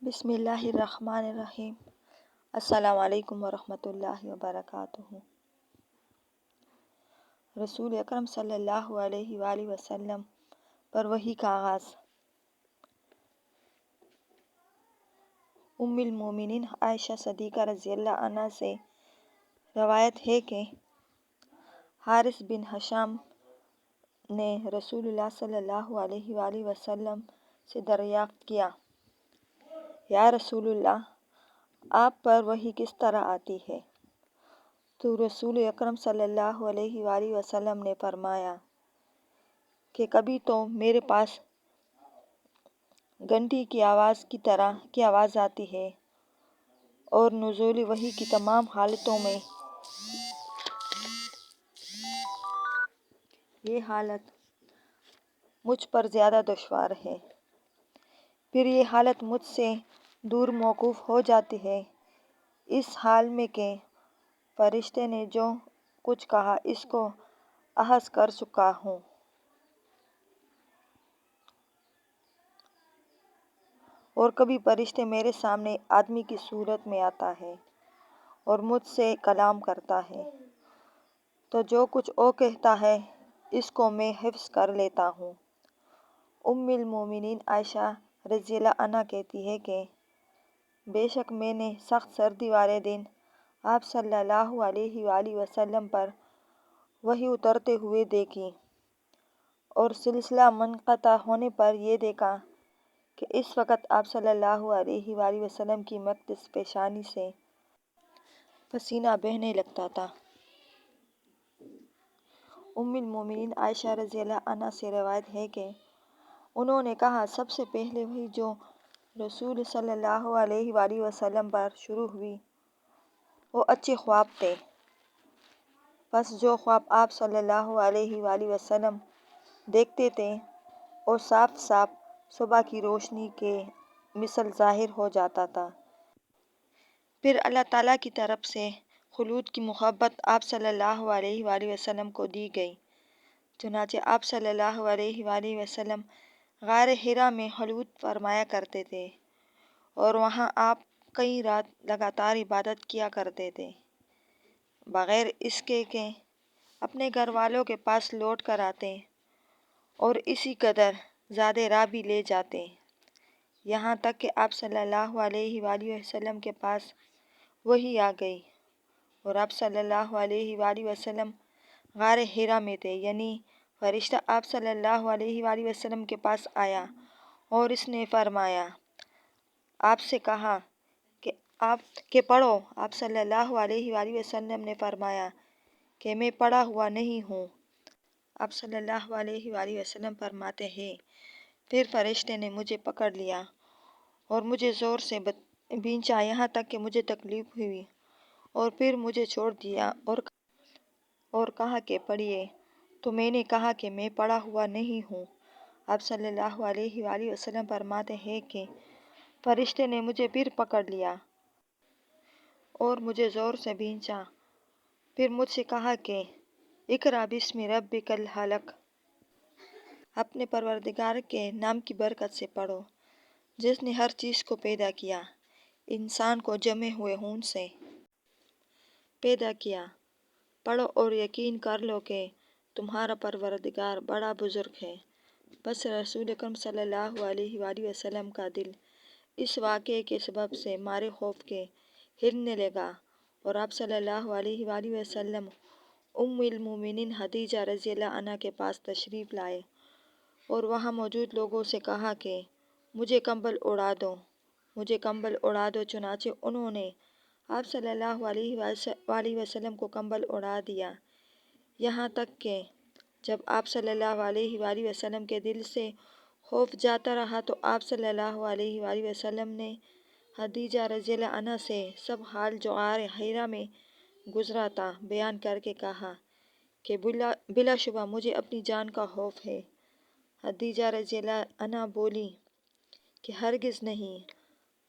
بسم اللہ الرحمن الرحیم۔ السلام علیکم ورحمۃ اللہ وبرکاتہ۔ رسول اکرم صلی اللہ علیہ وآلہ وسلم پر وحی کا آغاز۔ ام المومنین عائشہ صدیقہ رضی اللہ عنہا سے روایت ہے کہ حارث بن ہشام نے رسول اللہ صلی اللہ علیہ وآلہ وسلم سے دریافت کیا، یا رسول اللہ، آپ پر وحی کس طرح آتی ہے؟ تو رسول اکرم صلی اللہ علیہ وآلہ وسلم نے فرمایا کہ کبھی تو میرے پاس گھنٹی کی آواز کی طرح کی آواز آتی ہے، اور نزول وحی کی تمام حالتوں میں یہ حالت مجھ پر زیادہ دشوار ہے، پھر یہ حالت مجھ سے دور موقوف ہو جاتی ہے، اس حال میں کہ فرشتے نے جو کچھ کہا اس کو اخذ کر چکا ہوں، اور کبھی فرشتے میرے سامنے آدمی کی صورت میں آتا ہے اور مجھ سے کلام کرتا ہے، تو جو کچھ وہ کہتا ہے اس کو میں حفظ کر لیتا ہوں۔ ام المومنین عائشہ رضی اللہ عنہا کہتی ہے کہ بے شک میں نے سخت سردی والے دن آپ صلی اللہ علیہ وآلہ وسلم پر وحی اترتے ہوئے دیکھی، اور سلسلہ منقطع ہونے پر یہ دیکھا کہ اس وقت آپ صلی اللہ علیہ وآلہ وسلم کی مقدس پیشانی سے پسینہ بہنے لگتا تھا۔ ام المومنین عائشہ رضی اللہ عنہا سے روایت ہے کہ انہوں نے کہا، سب سے پہلے وحی جو رسول صلی اللہ علیہ وآلہ وسلم پر شروع ہوئی وہ اچھے خواب تھے، پس جو خواب آپ صلی اللہ علیہ وآلہ وسلم دیکھتے تھے وہ صاف صاف صبح کی روشنی کے مثل ظاہر ہو جاتا تھا۔ پھر اللہ تعالیٰ کی طرف سے خلود کی محبت آپ صلی اللہ علیہ وآلہ وسلم کو دی گئی، چنانچہ آپ صلی اللہ علیہ وآلہ وسلم غار حرا میں خلوت فرمایا کرتے تھے، اور وہاں آپ کئی رات لگاتار عبادت کیا کرتے تھے، بغیر اس کے کہ اپنے گھر والوں کے پاس لوٹ کر آتے، اور اسی قدر زیادہ راہ بھی لے جاتے، یہاں تک کہ آپ صلی اللہ علیہ وآلہ وسلم کے پاس وحی آ گئی، اور آپ صلی اللہ علیہ وآلہ وسلم غار حرا میں تھے، یعنی فرشتہ آپ صلی اللہ علیہ وآلہ وسلم کے پاس آیا اور اس نے فرمایا، آپ سے کہا کہ پڑھو۔ آپ صلی اللہ علیہ وآلہ وسلم نے فرمایا کہ میں پڑھا ہوا نہیں ہوں۔ آپ صلی اللہ علیہ وآلہ وسلم فرماتے ہیں، پھر فرشتے نے مجھے پکڑ لیا اور مجھے زور سے بھینچا یہاں تک کہ مجھے تکلیف ہوئی، اور پھر مجھے چھوڑ دیا اور کہا کہ پڑھیے، تو میں نے کہا کہ میں پڑھا ہوا نہیں ہوں۔ آپ صلی اللہ علیہ وآلہ وسلم فرماتے ہیں کہ فرشتے نے مجھے پھر پکڑ لیا اور مجھے زور سے بھینچا، پھر مجھ سے کہا کہ اقرأ بسم ربک الخلق، اپنے پروردگار کے نام کی برکت سے پڑھو جس نے ہر چیز کو پیدا کیا، انسان کو جمے ہوئے خون سے پیدا کیا، پڑھو اور یقین کر لو کہ تمہارا پروردگار بڑا بزرگ ہے۔ بس رسول اکرم صلی اللہ علیہ وآلہ وسلم کا دل اس واقعے کے سبب سے مارے خوف کے ہلنے لگا، اور آپ صلی اللہ علیہ وآلہ وسلم ام المومنین خدیجہ رضی اللہ عنہا کے پاس تشریف لائے اور وہاں موجود لوگوں سے کہا کہ مجھے کمبل اڑا دو، مجھے کمبل اڑا دو، چنانچہ انہوں نے آپ صلی اللہ علیہ وآلہ وسلم کو کمبل اڑا دیا، یہاں تک کہ جب آپ صلی اللہ علیہ وآلہ وسلم کے دل سے خوف جاتا رہا تو آپ صلی اللہ علیہ وآلہ وسلم نے خدیجہ رضی اللہ عنہا سے سب حال جو غار حرا میں گزرا تھا بیان کر کے کہا کہ بلا شبہ مجھے اپنی جان کا خوف ہے۔ خدیجہ رضی اللہ عنہا بولی کہ ہرگز نہیں،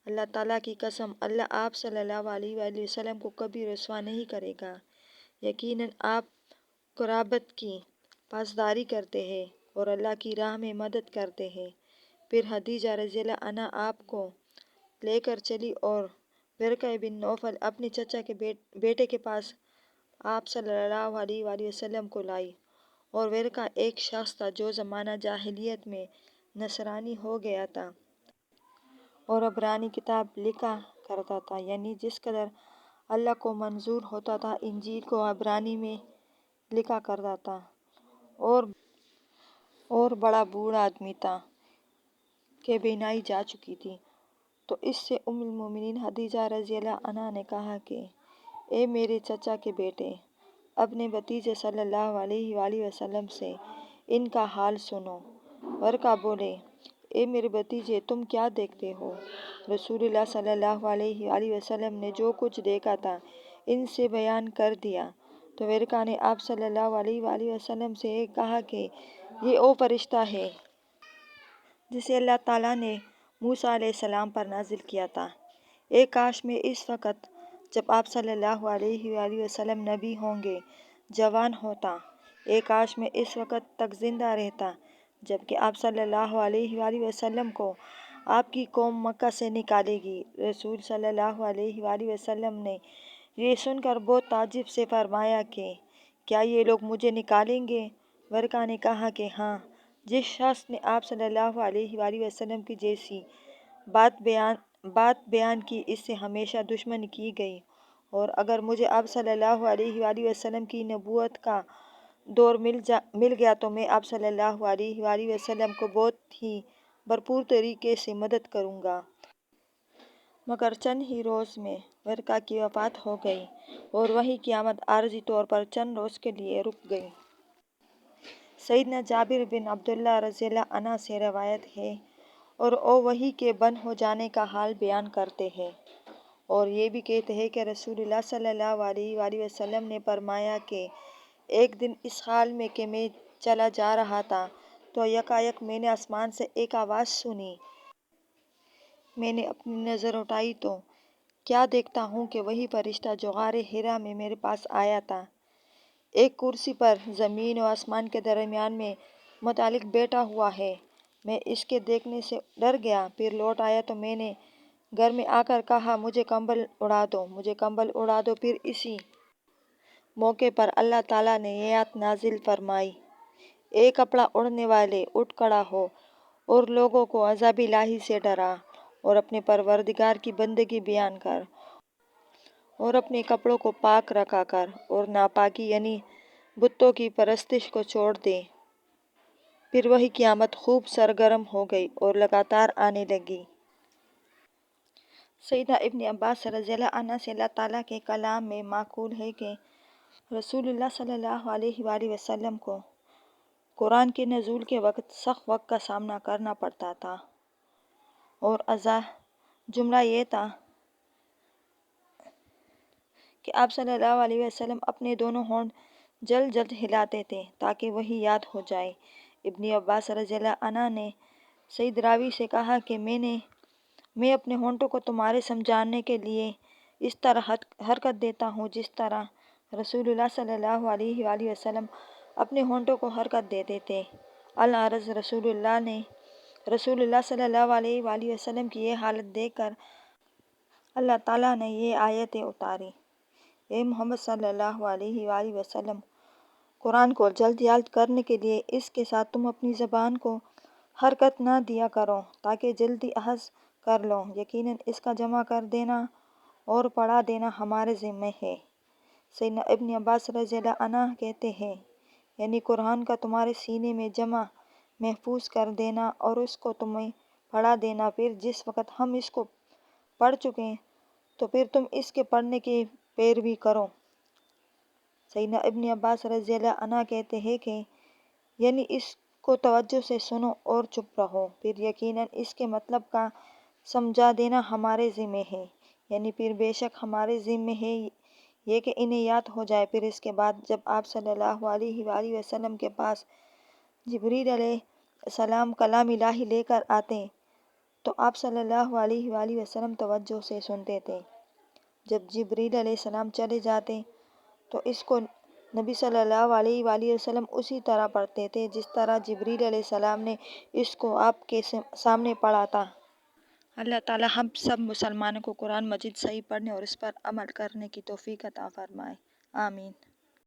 اللہ تعالیٰ کی قسم، اللہ آپ صلی اللہ علیہ وآلہ وسلم کو کبھی رسوا نہیں کرے گا، یقیناً آپ قرابت کی پاسداری کرتے ہیں اور اللہ کی راہ میں مدد کرتے ہیں۔ پھر خدیجہ رضی اللہ عنہا آپ کو لے کر چلی اور ورقہ بن نوفل اپنے چچا کے بیٹے کے پاس آپ صلی اللہ علیہ وآلہ وسلم کو لائی۔ اور ورقہ ایک شخص تھا جو زمانہ جاہلیت میں نصرانی ہو گیا تھا اور عبرانی کتاب لکھا کرتا تھا، یعنی جس قدر اللہ کو منظور ہوتا تھا انجیل کو عبرانی میں لکھا کرتا تھا، اور بڑا بوڑھا آدمی تھا کہ بینائی جا چکی تھی۔ تو اس سے ام المومنین خدیجہ رضی اللہ عنہا نے کہا کہ اے میرے چچا کے بیٹے، اپنے بھتیجے صلی اللہ علیہ وآلہ وسلم سے ان کا حال سنو۔ ورقہ بولے، اے میرے بھتیجے، تم کیا دیکھتے ہو؟ رسول اللہ صلی اللہ علیہ وآلہ وسلم نے جو کچھ دیکھا تھا ان سے بیان کر دیا۔ تو ورقہ نے آپ صلی اللہ علیہ وآلہ وسلم سے کہا کہ یہ وہ فرشتہ ہے جسے اللہ تعالیٰ نے موسیٰ علیہ السلام پر نازل کیا تھا۔ اے کاش میں اس وقت جب آپ صلی اللہ علیہ وآلہ وسلم نبی ہوں گے جوان ہوتا۔ اے کاش میں اس وقت تک زندہ رہتا جبکہ آپ صلی اللہ علیہ وآلہ وسلم کو آپ کی قوم مکہ سے نکالے گی۔ رسول صلی اللہ علیہ وآلہ وسلم نے یہ سن کر بہت تعجب سے فرمایا کہ کیا یہ لوگ مجھے نکالیں گے؟ ورقہ نے کہا کہ ہاں، جس شخص نے آپ صلی اللہ علیہ وآلہ وسلم کی جیسی بات بیان کی اس سے ہمیشہ دشمنی کی گئی، اور اگر مجھے آپ صلی اللہ علیہ وآلہ وسلم کی نبوت کا دور مل گیا تو میں آپ صلی اللہ علیہ وآلہ وسلم کو بہت ہی بھرپور طریقے سے مدد کروں گا۔ مگر چند ہی روز میں ورقہ کی وفات ہو گئی اور وہی قیامت عارضی طور پر چند روز کے لیے رک گئی۔ سیدنا جابر بن عبداللہ رضی اللہ عنہ سے روایت ہے اور وہ وحی کے بند ہو جانے کا حال بیان کرتے ہیں، اور یہ بھی کہتے ہیں کہ رسول اللہ صلی اللہ علیہ وآلہ وسلم نے فرمایا کہ ایک دن اس حال میں کہ میں چلا جا رہا تھا تو یکایک میں نے آسمان سے ایک آواز سنی۔ میں نے اپنی نظر اٹھائی تو کیا دیکھتا ہوں کہ وہی فرشتہ جو غار حرا میں میرے پاس آیا تھا، ایک کرسی پر زمین و آسمان کے درمیان میں متعلق بیٹھا ہوا ہے۔ میں اس کے دیکھنے سے ڈر گیا، پھر لوٹ آیا تو میں نے گھر میں آ کر کہا مجھے کمبل اڑا دو، مجھے کمبل اڑا دو۔ پھر اسی موقع پر اللہ تعالیٰ نے یہ آیت نازل فرمائی، اے کپڑا اڑنے والے، اٹھ کھڑا ہو اور لوگوں کو عذاب الہی سے ڈرا اور اپنے پروردگار کی بندگی بیان کر اور اپنے کپڑوں کو پاک رکھا کر اور ناپاکی یعنی بتوں کی پرستش کو چھوڑ دے۔ پھر وہی قیامت خوب سرگرم ہو گئی اور لگاتار آنے لگی۔ سیدنا ابن عباس رضی اللہ عنہ سے اللہ تعالیٰ کے کلام میں منقول ہے کہ رسول اللہ صلی اللہ علیہ وآلہ وسلم کو قرآن کے نزول کے وقت سخت وقت کا سامنا کرنا پڑتا تھا، اور جملہ یہ تھا کہ آپ صلی اللہ علیہ وسلم اپنے دونوں ہونٹ جلد جلد ہلاتے تھے تاکہ وہی یاد ہو جائے۔ ابن عباس رضی اللہ عنہ نے سید راوی سے کہا کہ میں اپنے ہونٹوں کو تمہارے سمجھانے کے لیے اس طرح حرکت دیتا ہوں جس طرح رسول اللہ صلی اللہ علیہ وآلہ وسلم اپنے ہونٹوں کو حرکت دیتے تھے۔ العرض رسول اللہ صلی اللہ علیہ وآلہ وسلم کی یہ حالت دیکھ کر اللہ تعالیٰ نے یہ آیتیں اتاری، اے محمد صلی اللہ علیہ وآلہ وسلم، قرآن کو جلد یاد کرنے کے لیے اس کے ساتھ تم اپنی زبان کو حرکت نہ دیا کرو تاکہ جلدی اخذ کر لو، یقیناً اس کا جمع کر دینا اور پڑھا دینا ہمارے ذمہ ہے۔ سیدنا ابن عباس رضی اللہ عنہ کہتے ہیں، یعنی قرآن کا تمہارے سینے میں جمع محفوظ کر دینا اور اس کو تمہیں پڑھا دینا، پھر جس وقت ہم اس کو پڑھ چکیں تو پھر تم اس کے پڑھنے کی پیروی کرو۔ سیدنا ابن عباس رضی اللہ عنہ کہتے ہیں کہ یعنی اس کو توجہ سے سنو اور چپ رہو، پھر یقیناً اس کے مطلب کا سمجھا دینا ہمارے ذمہ ہے، یعنی پھر بے شک ہمارے ذمہ ہے یہ کہ انہیں یاد ہو جائے۔ پھر اس کے بعد جب آپ صلی اللہ علیہ وآلہ وسلم کے پاس جبریل علیہ السلام کلام الہی لے کر آتے تو آپ صلی اللہ علیہ وآلہ وسلم توجہ سے سنتے تھے۔ جب جبریل علیہ السلام چلے جاتے تو اس کو نبی صلی اللہ علیہ وآلہ وسلم اسی طرح پڑھتے تھے جس طرح جبریل علیہ السلام نے اس کو آپ کے سامنے پڑھا تھا۔ اللہ تعالیٰ ہم سب مسلمانوں کو قرآن مجید صحیح پڑھنے اور اس پر عمل کرنے کی توفیق عطا فرمائے، آمین۔